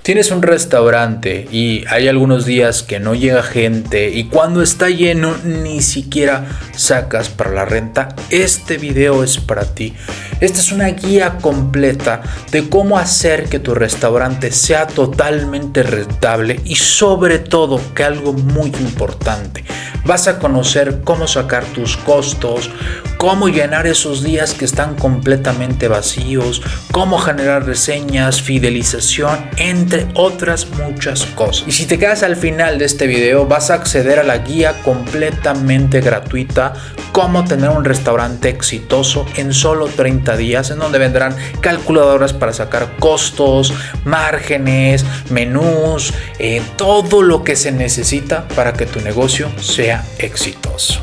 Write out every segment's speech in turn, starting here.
Tienes un restaurante y hay algunos días que no llega gente y cuando está lleno ni siquiera sacas para la renta. Este video es para ti. Esta es una guía completa de cómo hacer que tu restaurante sea totalmente rentable y sobre todo, que algo muy importante, vas a conocer cómo sacar tus costos, cómo llenar esos días que están completamente vacíos, cómo generar reseñas, fidelización, entre otras muchas cosas. Y si te quedas al final de este video, vas a acceder a la guía completamente gratuita cómo tener un restaurante exitoso en solo 30 días, en donde vendrán calculadoras para sacar costos, márgenes, menús, todo lo que se necesita para que tu negocio sea exitoso.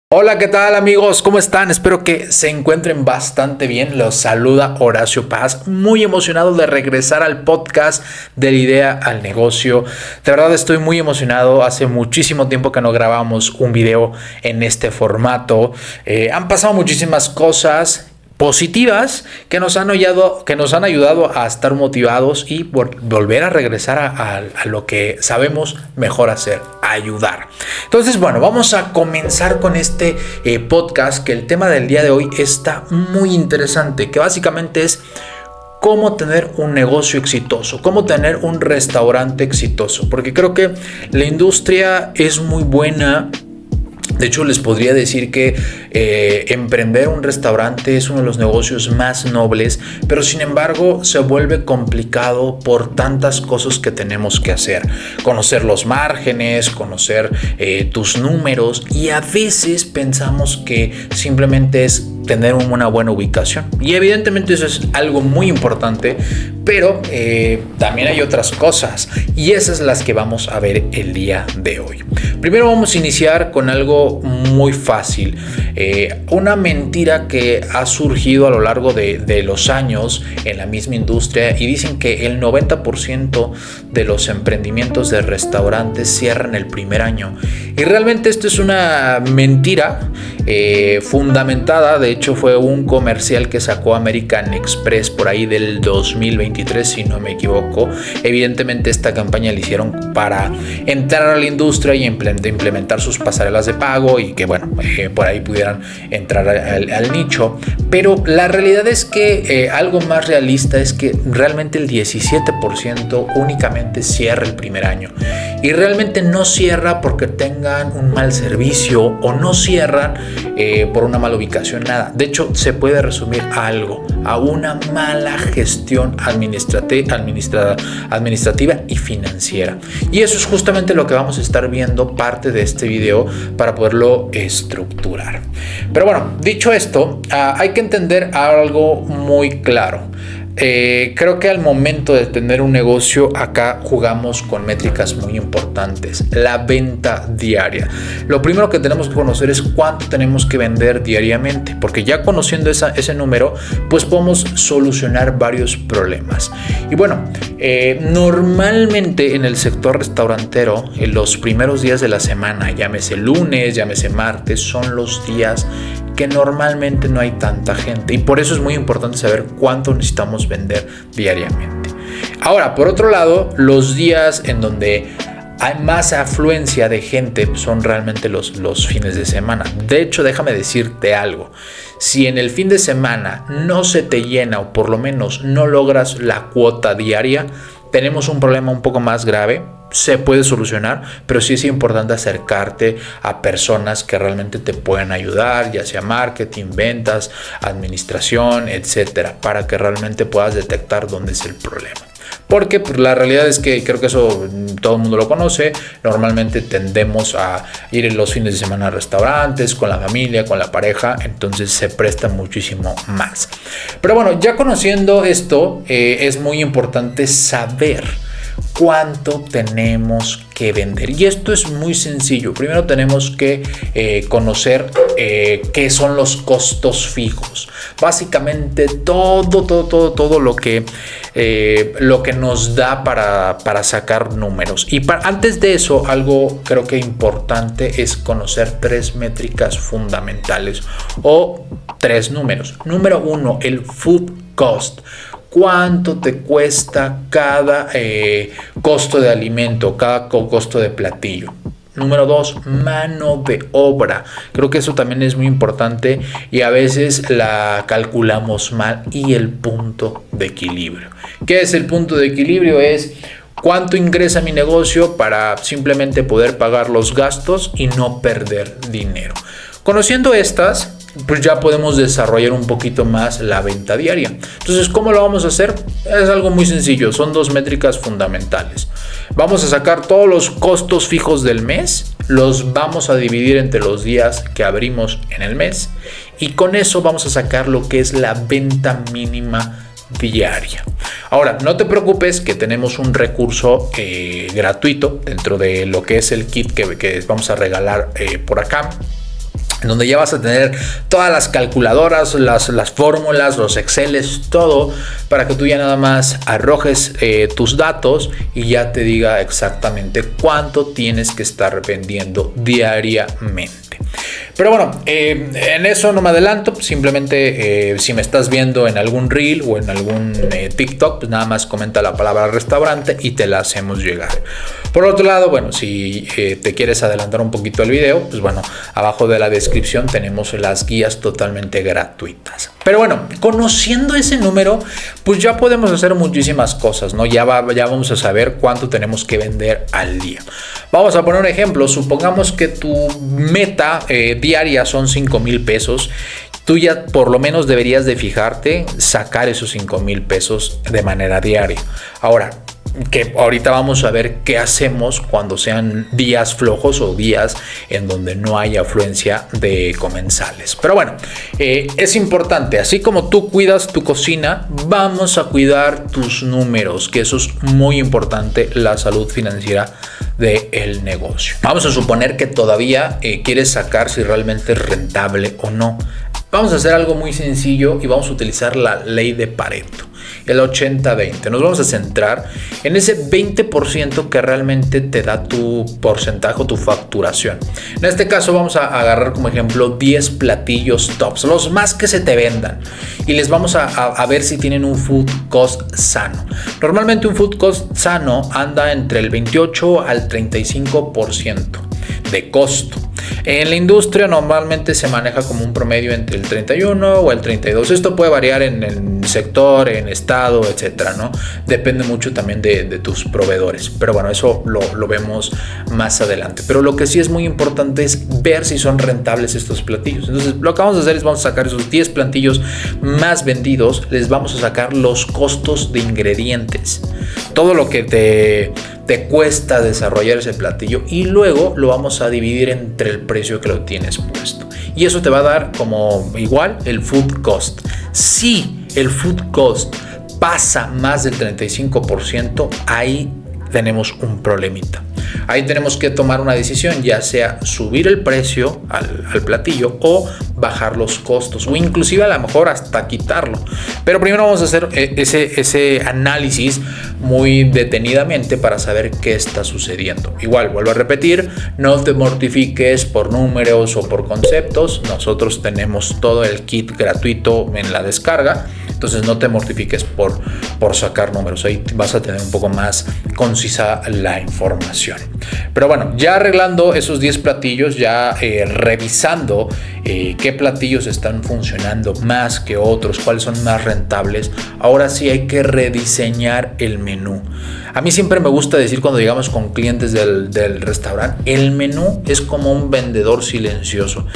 Hola, ¿qué tal amigos? ¿Cómo están? Espero que se encuentren bastante bien. Los saluda Horacio Paz, muy emocionado de regresar al podcast de la idea al negocio. De verdad estoy muy emocionado. Hace muchísimo tiempo que no grabamos un video en este formato. Han pasado muchísimas cosas positivas que nos han ayudado a estar motivados y volver a regresar a lo que sabemos mejor hacer, ayudar. Entonces, bueno, vamos a comenzar con este podcast, que el tema del día de hoy está muy interesante, que básicamente es cómo tener un negocio exitoso, cómo tener un restaurante exitoso, porque creo que la industria es muy buena. De hecho, les podría decir que emprender un restaurante es uno de los negocios más nobles, pero sin embargo se vuelve complicado por tantas cosas que tenemos que hacer. Conocer los márgenes, conocer tus números, y a veces pensamos que simplemente es tener una buena ubicación. Y evidentemente eso es algo muy importante, pero también hay otras cosas, y esas las que vamos a ver el día de hoy. Primero vamos a iniciar con algo muy fácil, una mentira que ha surgido a lo largo de los años en la misma industria, y dicen que el 90% de los emprendimientos de restaurantes cierran el primer año, y realmente esto es una mentira fundamentada. De hecho, fue un comercial que sacó American Express por ahí del 2023, si no me equivoco. Evidentemente esta campaña la hicieron para entrar a la industria y implementar sus pasarelas de pago, y que bueno, por ahí pudieran entrar al nicho. Pero la realidad es que algo más realista es que realmente el 17% únicamente cierra el primer año, y realmente no cierra porque tengan un mal servicio o no cierran por una mala ubicación, nada. De hecho, se puede resumir a una mala gestión administrativa y financiera. Y eso es justamente lo que vamos a estar viendo parte de este video para poderlo estructurar. Pero bueno, dicho esto, hay que entender algo muy claro. Creo que al momento de tener un negocio, acá jugamos con métricas muy importantes. La venta diaria. Lo primero que tenemos que conocer es cuánto tenemos que vender diariamente, porque ya conociendo ese número, pues podemos solucionar varios problemas. Y bueno, normalmente en el sector restaurantero, en los primeros días de la semana, llámese lunes, llámese martes, son los días que normalmente no hay tanta gente, y por eso es muy importante saber cuánto necesitamos vender diariamente. Ahora, por otro lado, los días en donde hay más afluencia de gente son realmente los fines de semana. De hecho, déjame decirte algo. Si en el fin de semana no se te llena, o por lo menos no logras la cuota diaria, tenemos un problema un poco más grave. Se puede solucionar, pero sí es importante acercarte a personas que realmente te puedan ayudar, ya sea marketing, ventas, administración, etcétera, para que realmente puedas detectar dónde es el problema. Porque pues, la realidad es que creo que eso todo el mundo lo conoce. Normalmente tendemos a ir en los fines de semana a restaurantes, con la familia, con la pareja, entonces se presta muchísimo más. Pero bueno, ya conociendo esto, es muy importante saber cuánto tenemos que vender. Y esto es muy sencillo. Primero tenemos que conocer qué son los costos fijos. Básicamente todo lo que nos da para sacar números. Y antes de eso, algo creo que importante es conocer 3 métricas fundamentales o 3 números. Número 1, el food cost. ¿Cuánto te cuesta cada costo de alimento, cada costo de platillo? Número 2, mano de obra. Creo que eso también es muy importante y a veces la calculamos mal. Y el punto de equilibrio. ¿Qué es el punto de equilibrio? Es cuánto ingresa mi negocio para simplemente poder pagar los gastos y no perder dinero. Conociendo estas, pues ya podemos desarrollar un poquito más la venta diaria. Entonces, ¿cómo lo vamos a hacer? Es algo muy sencillo, son 2 métricas fundamentales. Vamos a sacar todos los costos fijos del mes, los vamos a dividir entre los días que abrimos en el mes y con eso vamos a sacar lo que es la venta mínima diaria. Ahora, no te preocupes que tenemos un recurso gratuito dentro de lo que es el kit que vamos a regalar por acá, en donde ya vas a tener todas las calculadoras, las fórmulas, los Exceles, todo para que tú ya nada más arrojes tus datos y ya te diga exactamente cuánto tienes que estar vendiendo diariamente. Pero bueno, en eso no me adelanto, simplemente si me estás viendo en algún reel o en algún TikTok, pues nada más comenta la palabra restaurante y te la hacemos llegar. Por otro lado, bueno, si te quieres adelantar un poquito el video, pues bueno, abajo de la descripción tenemos las guías totalmente gratuitas. Pero bueno, conociendo ese número, pues ya podemos hacer muchísimas cosas, ¿no? Ya vamos a saber cuánto tenemos que vender al día. Vamos a poner un ejemplo. Supongamos que tu meta diaria son 5,000 pesos. Tú ya por lo menos deberías de fijarte sacar esos 5,000 pesos de manera diaria. Ahora, que ahorita vamos a ver qué hacemos cuando sean días flojos o días en donde no hay afluencia de comensales. Pero bueno, es importante, así como tú cuidas tu cocina, vamos a cuidar tus números, que eso es muy importante, la salud financiera del negocio. Vamos a suponer que todavía quieres sacar si realmente es rentable o no. Vamos a hacer algo muy sencillo y vamos a utilizar la ley de Pareto, el 80-20. Nos vamos a centrar en ese 20% que realmente te da tu porcentaje o tu facturación. En este caso vamos a agarrar como ejemplo 10 platillos tops, los más que se te vendan, y les vamos a ver si tienen un food cost sano. Normalmente un food cost sano anda entre el 28 al 35% de costo. En la industria normalmente se maneja como un promedio entre el 31 o el 32. Esto puede variar en el sector, en estado, etcétera, ¿no? Depende mucho también de tus proveedores. Pero bueno, eso lo vemos más adelante. Pero lo que sí es muy importante es ver si son rentables estos platillos. Entonces, lo que vamos a hacer es vamos a sacar esos 10 platillos más vendidos. Les vamos a sacar los costos de ingredientes. Todo lo que te cuesta desarrollar ese platillo y luego lo vamos a dividir entre el precio que lo tienes puesto. Y eso te va a dar como igual el food cost. Si el food cost pasa más del 35%, ahí tenemos un problemita. Ahí tenemos que tomar una decisión, ya sea subir el precio al platillo o bajar los costos, o inclusive a lo mejor hasta quitarlo. Pero primero vamos a hacer ese análisis muy detenidamente para saber qué está sucediendo. Igual, vuelvo a repetir, no te mortifiques por números o por conceptos. Nosotros tenemos todo el kit gratuito en la descarga. Entonces no te mortifiques por sacar números. Ahí vas a tener un poco más concisa la información. Pero bueno, ya arreglando esos 10 platillos, ya revisando qué platillos están funcionando más que otros, cuáles son más rentables, ahora sí hay que rediseñar el menú. A mí siempre me gusta decir cuando llegamos con clientes del restaurante, el menú es como un vendedor silencioso.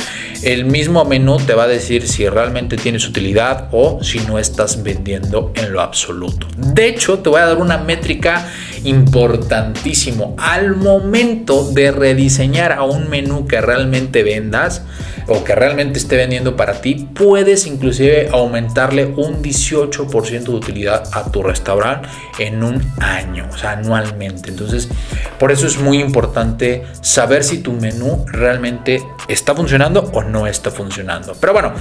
El mismo menú te va a decir si realmente tienes utilidad o si no estás vendiendo en lo absoluto. De hecho, te voy a dar una métrica importantísimo. Al momento de rediseñar a un menú que realmente vendas, o que realmente esté vendiendo para ti, puedes inclusive aumentarle un 18% de utilidad a tu restaurante en un año, o sea, anualmente. Entonces, por eso es muy importante saber si tu menú realmente está funcionando o no está funcionando. Pero bueno,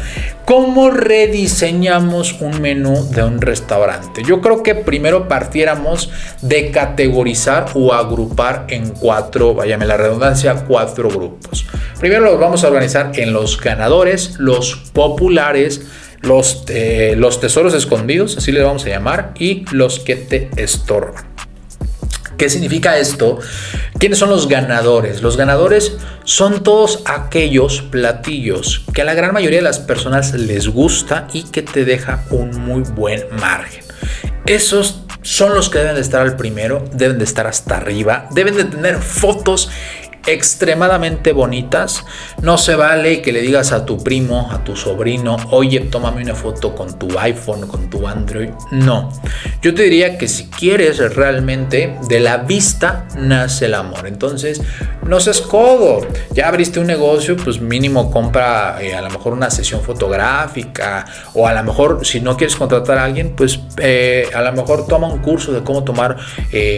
¿cómo rediseñamos un menú de un restaurante? Yo creo que primero partiéramos de categorizar o agrupar en 4, váyame la redundancia, 4 grupos. Primero los vamos a organizar en los ganadores, los populares, los tesoros escondidos, así les vamos a llamar, y los que te estorban. ¿Qué significa esto? ¿Quiénes son los ganadores? Los ganadores son todos aquellos platillos que a la gran mayoría de las personas les gusta y que te deja un muy buen margen. Esos son los que deben de estar al primero, deben de estar hasta arriba, deben de tener fotos extremadamente bonitas. No se vale que le digas a tu primo, a tu sobrino, oye, tómame una foto con tu iPhone, con tu Android. No, yo te diría que si quieres realmente, de la vista nace el amor. Entonces, no seas codo. Ya abriste un negocio, pues mínimo compra a lo mejor una sesión fotográfica, o a lo mejor si no quieres contratar a alguien, pues a lo mejor toma un curso de cómo tomar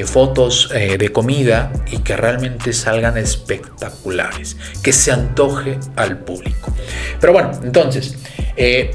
fotos de comida y que realmente salgan espectaculares, que se antoje al público. Pero bueno, entonces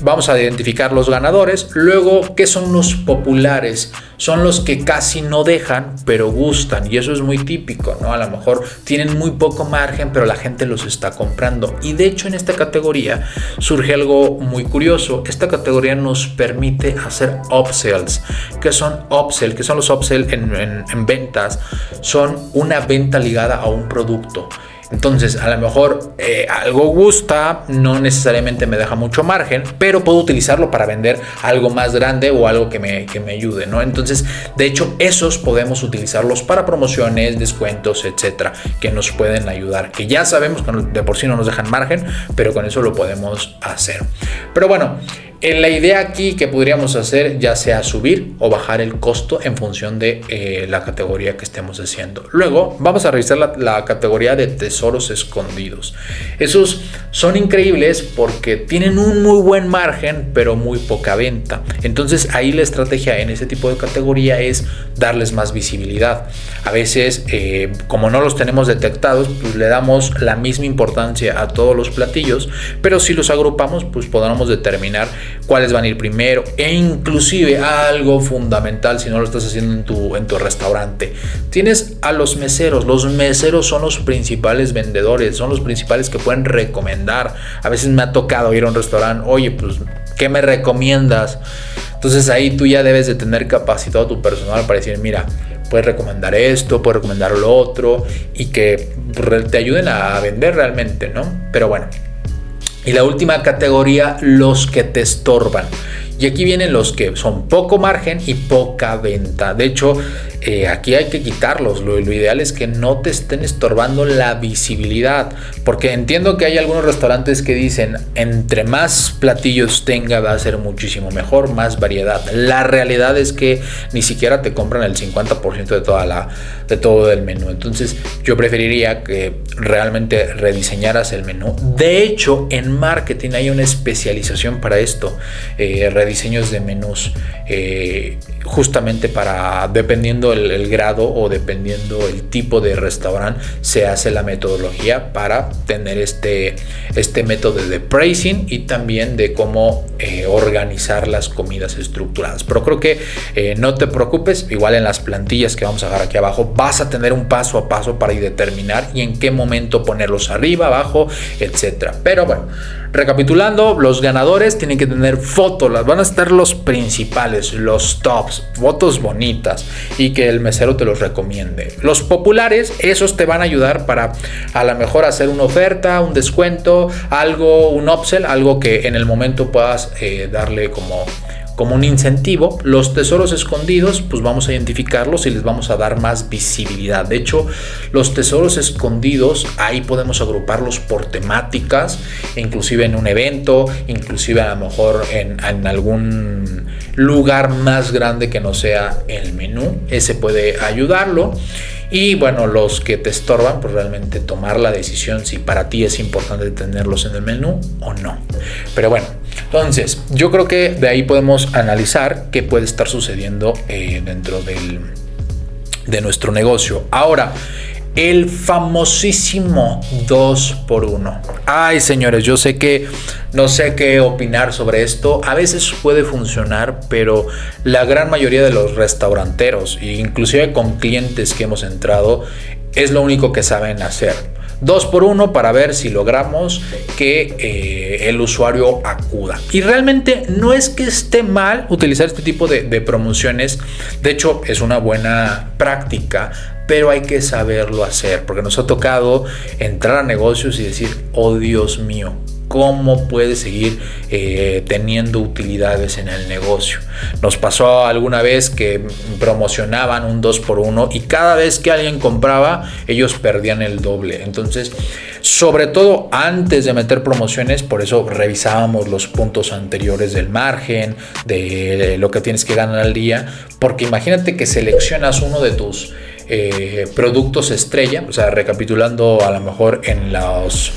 vamos a identificar los ganadores. Luego, ¿qué son los populares? Son los que casi no dejan, pero gustan, y eso es muy típico, ¿no? A lo mejor tienen muy poco margen, pero la gente los está comprando. Y de hecho en esta categoría surge algo muy curioso. Esta categoría nos permite hacer upsells. ¿Qué son upsell? ¿Qué son los upsell en ventas? Son una venta ligada a un producto. Entonces, a lo mejor algo gusta, no necesariamente me deja mucho margen, pero puedo utilizarlo para vender algo más grande o algo que me ayude, ¿no? Entonces, de hecho, esos podemos utilizarlos para promociones, descuentos, etcétera, que nos pueden ayudar, que ya sabemos que de por sí no nos dejan margen, pero con eso lo podemos hacer. Pero bueno, la idea aquí que podríamos hacer, ya sea subir o bajar el costo en función de la categoría que estemos haciendo. Luego vamos a revisar la categoría de tesoros escondidos. Esos son increíbles porque tienen un muy buen margen, pero muy poca venta. Entonces ahí la estrategia en ese tipo de categoría es darles más visibilidad. A veces, como no los tenemos detectados, pues le damos la misma importancia a todos los platillos, pero si los agrupamos, pues podremos determinar cuáles van a ir primero, e inclusive algo fundamental si no lo estás haciendo en tu restaurante. Tienes a los meseros. Los meseros son los principales vendedores, son los principales que pueden recomendar. A veces me ha tocado ir a un restaurante, oye, pues, ¿qué me recomiendas? Entonces ahí tú ya debes de tener capacitado a tu personal para decir, mira, puedes recomendar esto, puedes recomendar lo otro, y que te ayuden a vender realmente, ¿no? Pero bueno. Y la última categoría, los que te estorban. Y aquí vienen los que son poco margen y poca venta. De hecho, aquí hay que quitarlos. Lo ideal es que no te estén estorbando la visibilidad. Porque entiendo que hay algunos restaurantes que dicen, entre más platillos tenga va a ser muchísimo mejor, más variedad. La realidad es que ni siquiera te compran el 50% de todo el menú. Entonces yo preferiría que realmente rediseñaras el menú. De hecho, en marketing hay una especialización para esto. Rediseños de menús, justamente para, dependiendo el grado o dependiendo el tipo de restaurante, se hace la metodología para tener este método de pricing y también de cómo organizar las comidas estructuradas. Pero creo que no te preocupes, igual en las plantillas que vamos a dejar aquí abajo vas a tener un paso a paso para determinar y en qué momento ponerlos arriba, abajo, etcétera. Pero bueno, recapitulando, los ganadores tienen que tener fotos, las van a estar los principales, los tops, fotos bonitas y que el mesero te los recomiende. Los populares, esos te van a ayudar para a lo mejor hacer una oferta, un descuento, algo, un upsell, algo que en el momento puedas darle como un incentivo. Los tesoros escondidos, pues vamos a identificarlos y les vamos a dar más visibilidad. De hecho, los tesoros escondidos, ahí podemos agruparlos por temáticas, inclusive en un evento, inclusive a lo mejor en algún lugar más grande que no sea el menú. Ese puede ayudarlo. Y bueno, los que te estorban, pues realmente tomar la decisión si para ti es importante tenerlos en el menú o no. Pero bueno, entonces yo creo que de ahí podemos analizar qué puede estar sucediendo dentro de nuestro negocio. Ahora, el famosísimo 2x1. Ay, señores, yo sé que no sé qué opinar sobre esto. A veces puede funcionar, pero la gran mayoría de los restauranteros, inclusive con clientes que hemos entrado, es lo único que saben hacer. 2x1 para ver si logramos que el usuario acuda. Y realmente no es que esté mal utilizar este tipo de promociones. De hecho, es una buena práctica, pero hay que saberlo hacer, porque nos ha tocado entrar a negocios y decir, oh Dios mío, ¿cómo puede seguir teniendo utilidades en el negocio? Nos pasó alguna vez que promocionaban un 2x1 y cada vez que alguien compraba, ellos perdían el doble. Entonces, sobre todo antes de meter promociones, por eso revisábamos los puntos anteriores del margen, de lo que tienes que ganar al día, porque imagínate que seleccionas uno de tus productos estrella, o sea, recapitulando a lo mejor en los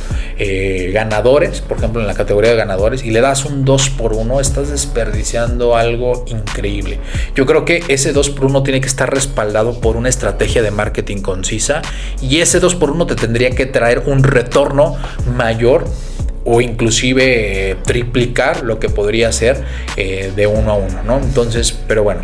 ganadores, por ejemplo en la categoría de ganadores, y le das un 2x1, estás desperdiciando algo increíble. Yo creo que ese 2x1 tiene que estar respaldado por una estrategia de marketing concisa, y ese 2x1 te tendría que traer un retorno mayor o inclusive triplicar lo que podría ser de 1 a 1, ¿no? Entonces, pero bueno,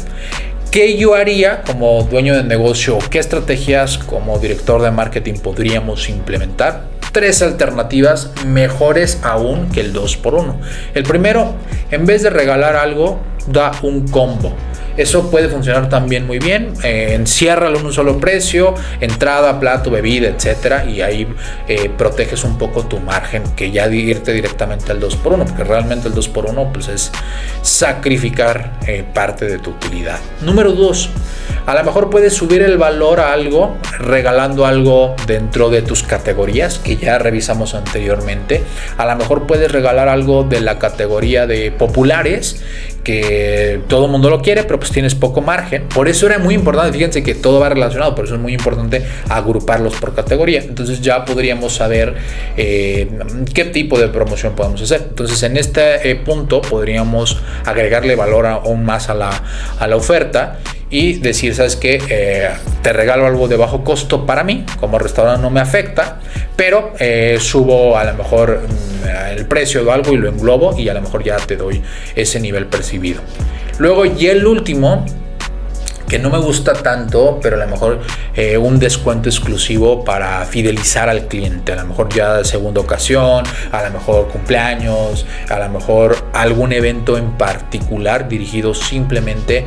¿qué yo haría como dueño de negocio? ¿Qué estrategias como director de marketing podríamos implementar? 3 alternativas mejores aún que el 2x1. El primero, en vez de regalar algo, da un combo. Eso puede funcionar también muy bien. Enciérralo en un solo precio, entrada, plato, bebida, etcétera, y ahí proteges un poco tu margen que ya irte directamente al 2x1, porque realmente el 2x1 pues es sacrificar parte de tu utilidad. Número 2, a lo mejor puedes subir el valor a algo regalando algo dentro de tus categorías que ya revisamos anteriormente. A lo mejor puedes regalar algo de la categoría de populares, que todo el mundo lo quiere, pero pues tienes poco margen. Por eso era muy importante, fíjense que todo va relacionado, por eso es muy importante agruparlos por categoría. Entonces ya podríamos saber qué tipo de promoción podemos hacer. Entonces en este punto podríamos agregarle valor aún más a la oferta y decir, ¿sabes qué? Te regalo algo de bajo costo para mí, como restaurante no me afecta, pero subo a lo mejor el precio de algo y lo englobo y a lo mejor ya te doy ese nivel percibido. Luego, y el último, que no me gusta tanto, pero a lo mejor un descuento exclusivo para fidelizar al cliente, a lo mejor ya de segunda ocasión, a lo mejor cumpleaños, a lo mejor algún evento en particular dirigido simplemente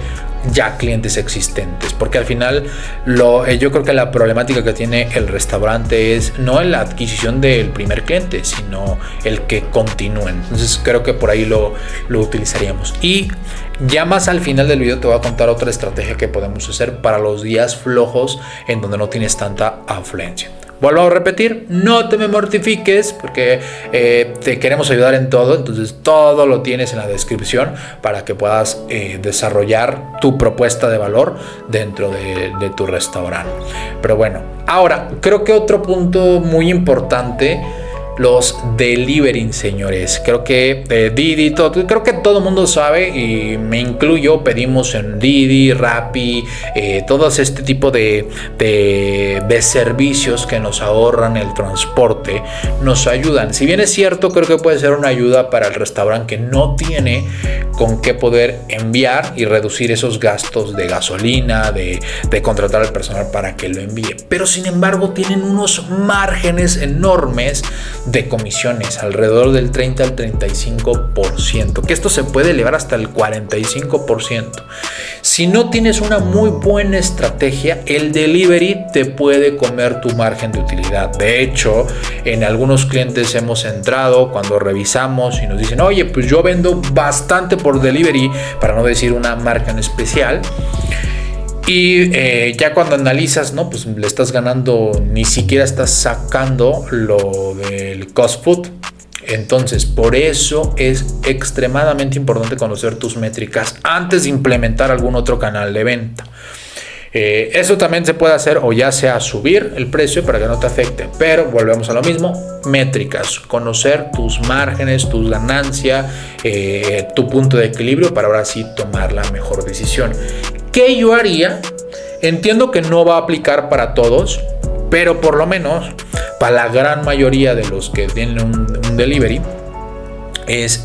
ya clientes existentes, porque al final yo creo que la problemática que tiene el restaurante es no la adquisición del primer cliente, sino el que continúen. Entonces creo que por ahí lo utilizaríamos. Y ya más al final del video te voy a contar otra estrategia que podemos hacer para los días flojos en donde no tienes tanta afluencia. Vuelvo a repetir, no te me mortifiques porque te queremos ayudar en todo, entonces todo lo tienes en la descripción para que puedas desarrollar tu propuesta de valor dentro de tu restaurante. Pero bueno, ahora creo que otro punto muy importante, los delivery, señores. Creo que Didi, creo que todo el mundo sabe, y me incluyo, pedimos en Didi, Rappi, todos este tipo de servicios que nos ahorran el transporte, nos ayudan. Si bien es cierto, creo que puede ser una ayuda para el restaurante que no tiene con qué poder enviar y reducir esos gastos de gasolina, de contratar al personal para que lo envíe. Pero sin embargo tienen unos márgenes enormes de comisiones, alrededor del 30 al 35%, que esto se puede elevar hasta el 45%. Si no tienes una muy buena estrategia, el delivery te puede comer tu margen de utilidad. De hecho, en algunos clientes hemos entrado cuando revisamos y nos dicen, oye, pues yo vendo bastante por delivery, para no decir una marca en especial. Y ya cuando analizas, no, pues le estás ganando, ni siquiera estás sacando lo del cost food. Entonces, por eso es extremadamente importante conocer tus métricas antes de implementar algún otro canal de venta. Eso también se puede hacer, o ya sea subir el precio para que no te afecte, pero volvemos a lo mismo, métricas, conocer tus márgenes, tus ganancias, tu punto de equilibrio para ahora sí tomar la mejor decisión. ¿Qué yo haría? Entiendo que no va a aplicar para todos, pero por lo menos para la gran mayoría de los que tienen un delivery,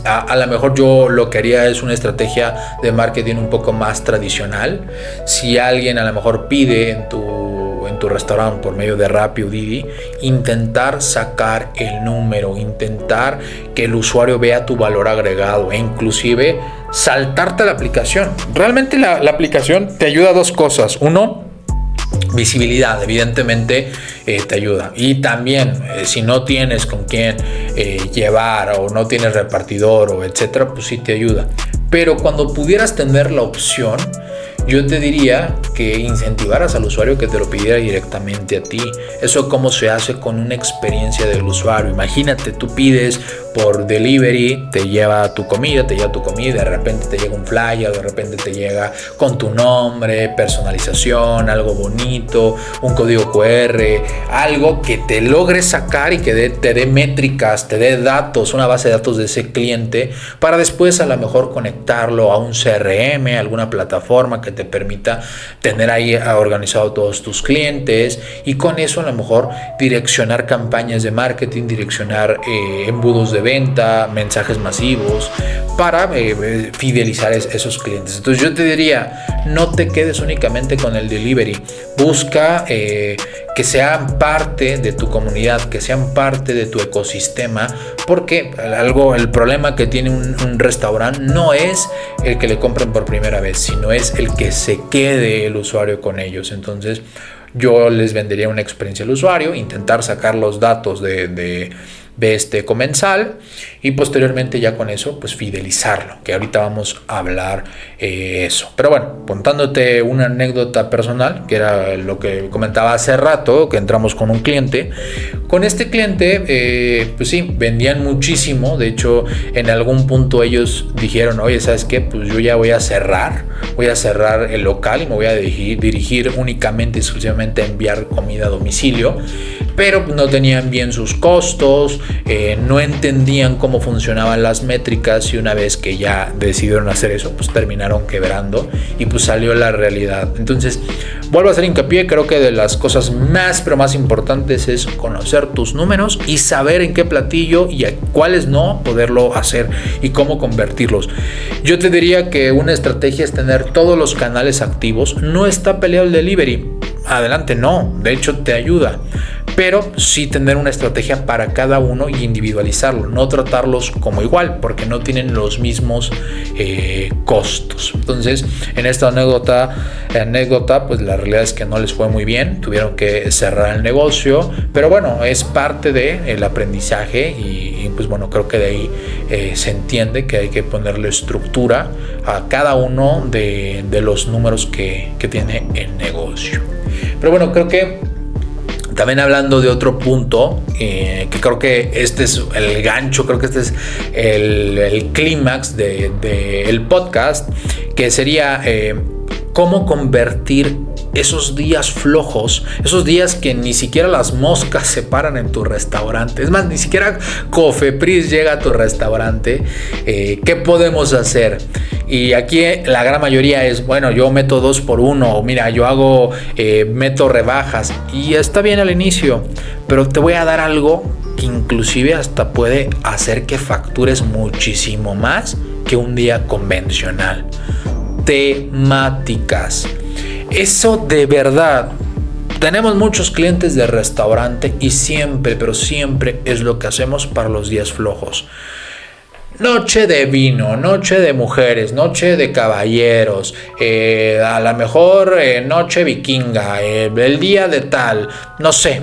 a lo mejor yo lo que haría es una estrategia de marketing un poco más tradicional. Si alguien a lo mejor pide en tu restaurante por medio de Rappi o Didi, intentar sacar el número, intentar que el usuario vea tu valor agregado e inclusive saltarte la aplicación. Realmente la aplicación te ayuda a dos cosas. Uno, visibilidad, evidentemente te ayuda, y también si no tienes con quién llevar o no tienes repartidor o etcétera, pues sí te ayuda. Pero cuando pudieras tener la opción, yo te diría que incentivaras al usuario que te lo pidiera directamente a ti. Eso cómo se hace con una experiencia del usuario. Imagínate, tú pides por delivery, te lleva tu comida, de repente te llega un flyer, de repente te llega con tu nombre, personalización, algo bonito, un código QR, algo que te logre sacar y que te dé métricas, te dé datos, una base de datos de ese cliente, para después a lo mejor conectarlo a un CRM, alguna plataforma que te permita tener ahí organizado todos tus clientes, y con eso a lo mejor direccionar campañas de marketing, direccionar embudos de venta, mensajes masivos para fidelizar esos clientes. Entonces yo te diría, no te quedes únicamente con el delivery, busca que sean parte de tu comunidad, que sean parte de tu ecosistema, porque el problema que tiene un restaurante no es el que le compren por primera vez, sino es el que se quede el usuario con ellos. Entonces yo les vendería una experiencia al usuario, intentar sacar los datos de este comensal, y posteriormente ya con eso pues fidelizarlo, que ahorita vamos a hablar eso. Pero bueno, contándote una anécdota personal, que era lo que comentaba hace rato, que entramos con un cliente. Con este cliente pues sí, vendían muchísimo. De hecho, en algún punto ellos dijeron, oye, ¿sabes qué? Pues yo ya voy a cerrar el local y me voy a dirigir únicamente, exclusivamente a enviar comida a domicilio. Pero no tenían bien sus costos, no entendían cómo funcionaban las métricas, y una vez que ya decidieron hacer eso, pues terminaron quebrando y pues salió la realidad. Entonces, vuelvo a hacer hincapié, creo que de las cosas más importantes es conocer tus números y saber en qué platillo y a cuáles no poderlo hacer y cómo convertirlos. Yo te diría que una estrategia es tener todos los canales activos. No está peleado el delivery, adelante, no, de hecho te ayuda, pero sí tener una estrategia para cada uno y individualizarlo, no tratarlos como igual, porque no tienen los mismos costos. Entonces, en esta anécdota, pues la realidad es que no les fue muy bien, tuvieron que cerrar el negocio, pero bueno, es parte del aprendizaje, y pues bueno, creo que de ahí se entiende que hay que ponerle estructura a cada uno de los números que tiene el negocio. Pero bueno, creo que también hablando de otro punto, que creo que este es el gancho, creo que este es el clímax del podcast, que sería cómo convertir esos días flojos, esos días que ni siquiera las moscas se paran en tu restaurante, es más, ni siquiera Cofepris llega a tu restaurante. ¿Qué podemos hacer? Y aquí la gran mayoría es, bueno, yo meto 2x1, o mira, yo meto rebajas, y está bien al inicio, pero te voy a dar algo que inclusive hasta puede hacer que factures muchísimo más que un día convencional. Temáticas. Eso de verdad, tenemos muchos clientes de restaurante y siempre, pero siempre es lo que hacemos para los días flojos. Noche de vino, noche de mujeres, noche de caballeros, a lo mejor noche vikinga, el día de tal, no sé,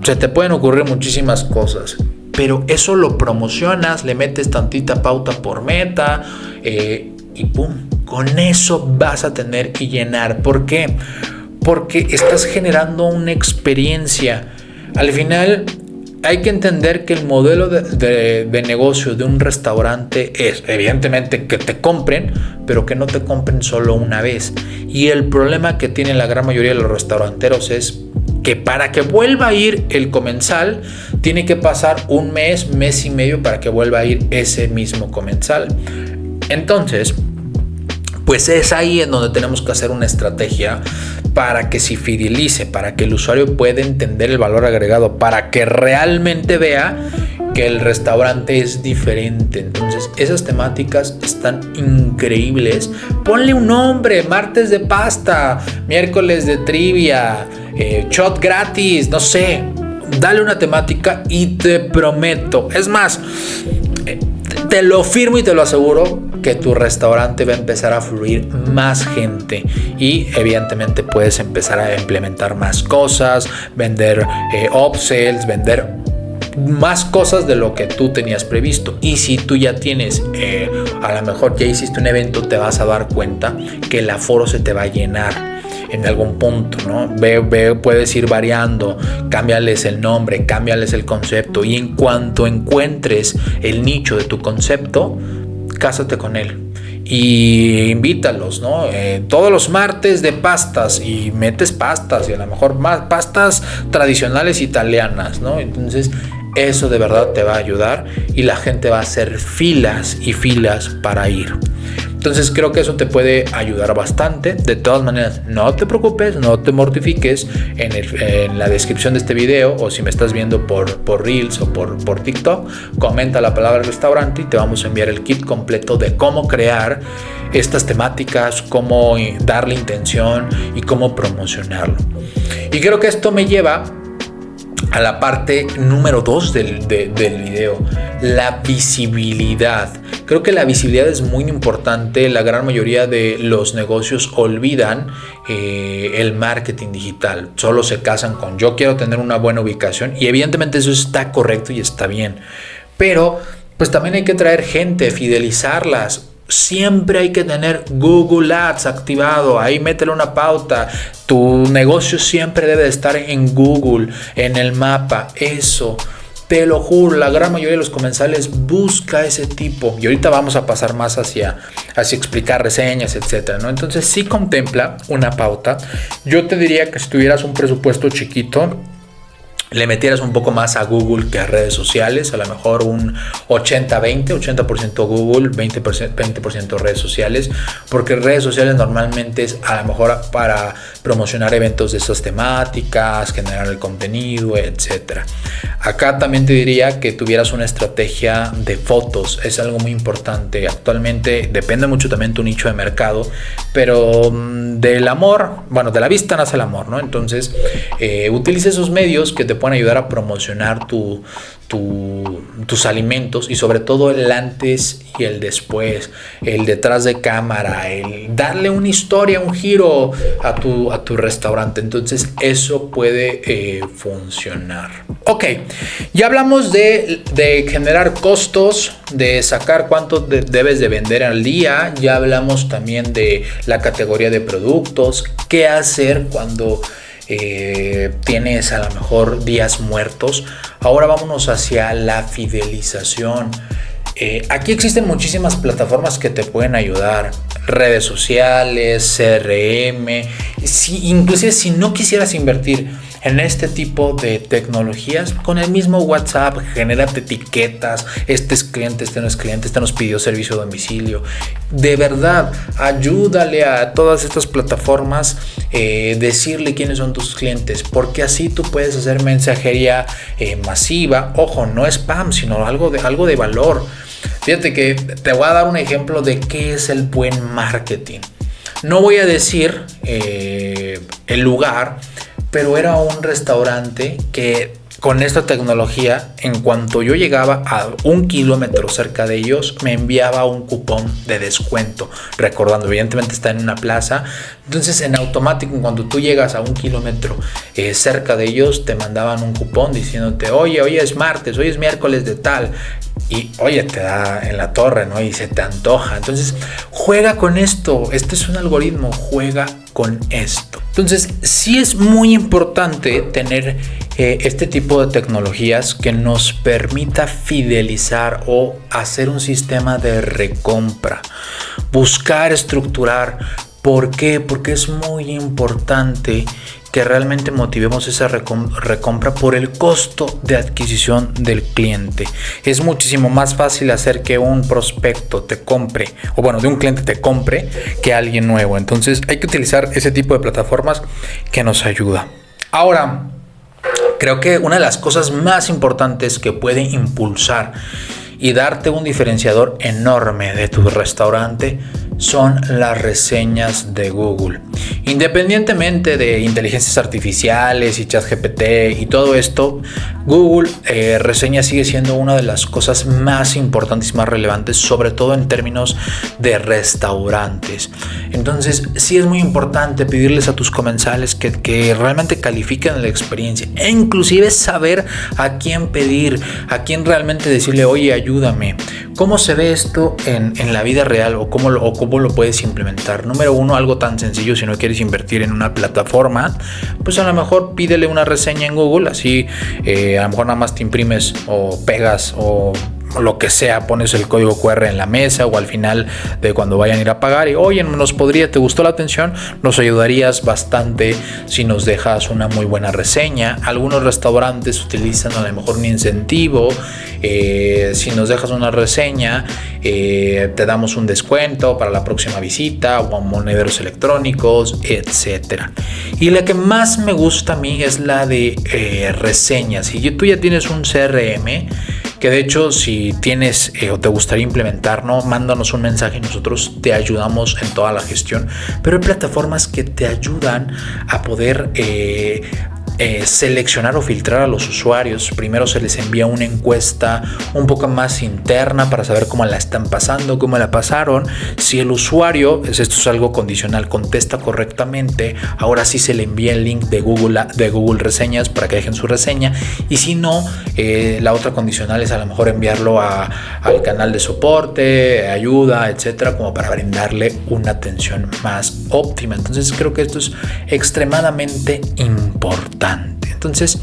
se te pueden ocurrir muchísimas cosas, pero eso lo promocionas, le metes tantita pauta por meta, y pum, con eso vas a tener que llenar. ¿Por qué? Porque estás generando una experiencia. Al final, hay que entender que el modelo de negocio de un restaurante es, evidentemente, que te compren, pero que no te compren solo una vez. Y el problema que tienen la gran mayoría de los restauranteros es que para que vuelva a ir el comensal, tiene que pasar un mes y medio para que vuelva a ir ese mismo comensal. Entonces, pues es ahí en donde tenemos que hacer una estrategia para que se fidelice, para que el usuario pueda entender el valor agregado, para que realmente vea que el restaurante es diferente. Entonces, esas temáticas están increíbles. Ponle un nombre: martes de pasta, miércoles de trivia, shot gratis, no sé. Dale una temática y te prometo, es más, te lo firmo y te lo aseguro, que tu restaurante va a empezar a fluir más gente y evidentemente puedes empezar a implementar más cosas, vender upsells, vender más cosas de lo que tú tenías previsto. Y si tú ya tienes, a lo mejor ya hiciste un evento, te vas a dar cuenta que el aforo se te va a llenar en algún punto, ¿no? Puedes ir variando, cámbiales el nombre, cámbiales el concepto, y en cuanto encuentres el nicho de tu concepto, cásate con él y invítalos, ¿no? Todos los martes de pastas, y metes pastas, y a lo mejor más pastas tradicionales italianas, ¿no? Entonces eso de verdad te va a ayudar y la gente va a hacer filas y filas para ir. Entonces creo que eso te puede ayudar bastante. De todas maneras, no te preocupes, no te mortifiques. En la descripción de este video, o si me estás viendo por Reels o por TikTok, comenta la palabra restaurante y te vamos a enviar el kit completo de cómo crear estas temáticas, cómo darle intención y cómo promocionarlo. Y creo que esto me lleva a la parte número 2 del video, la visibilidad. Creo que la visibilidad es muy importante. La gran mayoría de los negocios olvidan el marketing digital. Solo se casan con: yo quiero tener una buena ubicación, y evidentemente eso está correcto y está bien. Pero pues también hay que traer gente, fidelizarlas. Siempre hay que tener Google Ads activado. Ahí métele una pauta. Tu negocio siempre debe estar en Google, en el mapa. Eso, te lo juro, la gran mayoría de los comensales busca ese tipo. Y ahorita vamos a pasar más hacia explicar reseñas, etcétera, ¿no? Entonces sí contempla una pauta. Yo te diría que si tuvieras un presupuesto chiquito, le metieras un poco más a Google que a redes sociales, a lo mejor un 80-20, 80% Google, 20% redes sociales, porque redes sociales normalmente es a lo mejor para promocionar eventos de esas temáticas, generar el contenido, etcétera. Acá también te diría que tuvieras una estrategia de fotos, es algo muy importante. Actualmente depende mucho también tu nicho de mercado, pero del amor, bueno, de la vista nace el amor, ¿no? Entonces, utiliza esos medios que te pueden ayudar a promocionar tus alimentos, y sobre todo el antes y el después, el detrás de cámara, el darle una historia, un giro a tu restaurante. Entonces eso puede funcionar. Ok, ya hablamos de generar costos, de sacar cuánto debes de vender al día. Ya hablamos también de la categoría de productos, qué hacer cuando tienes a lo mejor días muertos. Ahora vámonos hacia la fidelización. Aquí existen muchísimas plataformas que te pueden ayudar: redes sociales, CRM. Inclusive si no quisieras invertir en este tipo de tecnologías, con el mismo WhatsApp, genérate etiquetas: este es cliente, este no es cliente, este nos pidió servicio a domicilio. De verdad, ayúdale a todas estas plataformas, decirle quiénes son tus clientes, porque así tú puedes hacer mensajería masiva. Ojo, no spam, sino algo de valor. Fíjate que te voy a dar un ejemplo de qué es el buen marketing. No voy a decir el lugar, pero era un restaurante que con esta tecnología, en cuanto yo llegaba a 1 kilómetro cerca de ellos, me enviaba un cupón de descuento. Recordando, evidentemente está en una plaza. Entonces, en automático, cuando tú llegas a 1 kilómetro cerca de ellos, te mandaban un cupón diciéndote: oye, hoy es martes, hoy es miércoles de tal. Y oye, te da en la torre, ¿no? Y se te antoja. Entonces, juega con esto. Este es un algoritmo, juega con esto. Entonces, sí es muy importante tener este tipo de tecnologías que nos permita fidelizar o hacer un sistema de recompra, buscar estructurar. ¿Por qué? Porque es muy importante que realmente motivemos esa recompra por el costo de adquisición del cliente. Es muchísimo más fácil hacer que un prospecto te compre, o bueno, de un cliente te compre, que alguien nuevo. Entonces hay que utilizar ese tipo de plataformas que nos ayuda. Ahora, creo que una de las cosas más importantes que puede impulsar y darte un diferenciador enorme de tu restaurante son las reseñas de Google. Independientemente de inteligencias artificiales y ChatGPT y todo esto, Google reseñas sigue siendo una de las cosas más importantes y más relevantes, sobre todo en términos de restaurantes. Entonces, sí es muy importante pedirles a tus comensales que realmente califiquen la experiencia e inclusive saber a quién pedir, a quién realmente decirle, oye, ayúdame. ¿Cómo se ve esto en la vida real o cómo lo puedes implementar? Número uno, algo tan sencillo. Si no quieres invertir en una plataforma, pues a lo mejor pídele una reseña en Google. Así a lo mejor nada más te imprimes o pegas o lo que sea, pones el código QR en la mesa o al final de cuando vayan a ir a pagar y oye, ¿te gustó la atención? Nos ayudarías bastante si nos dejas una muy buena reseña. Algunos restaurantes utilizan a lo mejor un incentivo. Si nos dejas una reseña, te damos un descuento para la próxima visita o monederos electrónicos, etcétera. Y la que más me gusta a mí es la de reseñas. Si tú ya tienes un CRM, que de hecho si tienes o te gustaría implementar, ¿no? Mándanos un mensaje y nosotros te ayudamos en toda la gestión. Pero hay plataformas que te ayudan a poder seleccionar o filtrar a los usuarios. Primero se les envía una encuesta un poco más interna para saber cómo la están pasando, cómo la pasaron. Si el usuario, esto es algo condicional, contesta correctamente, ahora sí se le envía el link de Google Reseñas para que dejen su reseña. Y si no, la otra condicional es a lo mejor enviarlo al canal de soporte, ayuda, etcétera, como para brindarle una atención más óptima. Entonces creo que esto es extremadamente importante. Entonces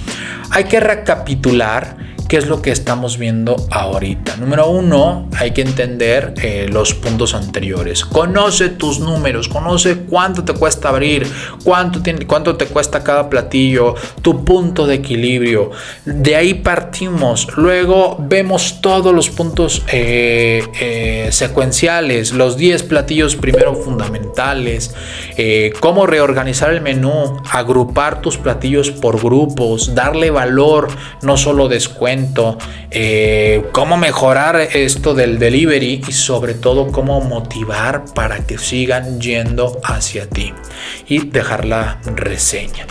hay que recapitular qué es lo que estamos viendo ahorita. Número uno, hay que entender los puntos anteriores. Conoce tus números, conoce cuánto te cuesta abrir, cuánto te cuesta cada platillo, tu punto de equilibrio. De ahí partimos. Luego vemos todos los puntos secuenciales, los 10 platillos primero fundamentales, cómo reorganizar el menú, agrupar tus platillos por grupos, darle valor, no solo descuento. Cómo mejorar esto del delivery y sobre todo cómo motivar para que sigan yendo hacia ti y dejar la reseña.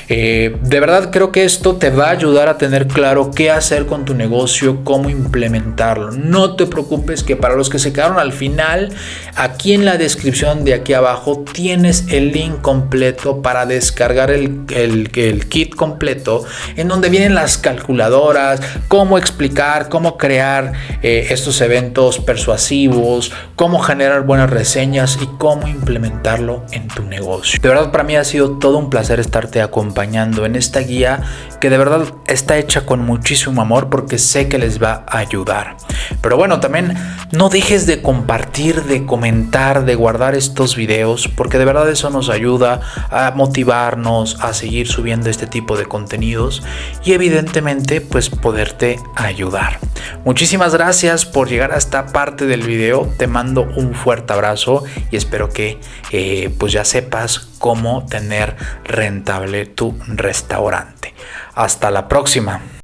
De verdad creo que esto te va a ayudar a tener claro qué hacer con tu negocio, cómo implementarlo. No te preocupes, que para los que se quedaron al final, aquí en la descripción de aquí abajo tienes el link completo para descargar el kit completo, en donde vienen las calculadoras, cómo explicar, cómo crear estos eventos persuasivos, cómo generar buenas reseñas y cómo implementarlo en tu negocio. De verdad, para mí ha sido todo un placer estarte acompañando en esta guía que de verdad está hecha con muchísimo amor, porque sé que les va a ayudar. Pero bueno, también no dejes de compartir, de comentar, de guardar estos videos, porque de verdad eso nos ayuda a motivarnos a seguir subiendo este tipo de contenidos y evidentemente pues poderte ayudar. Muchísimas gracias por llegar a esta parte del video. Te mando un fuerte abrazo y espero que pues ya sepas cómo tener rentable tu restaurante. Hasta la próxima.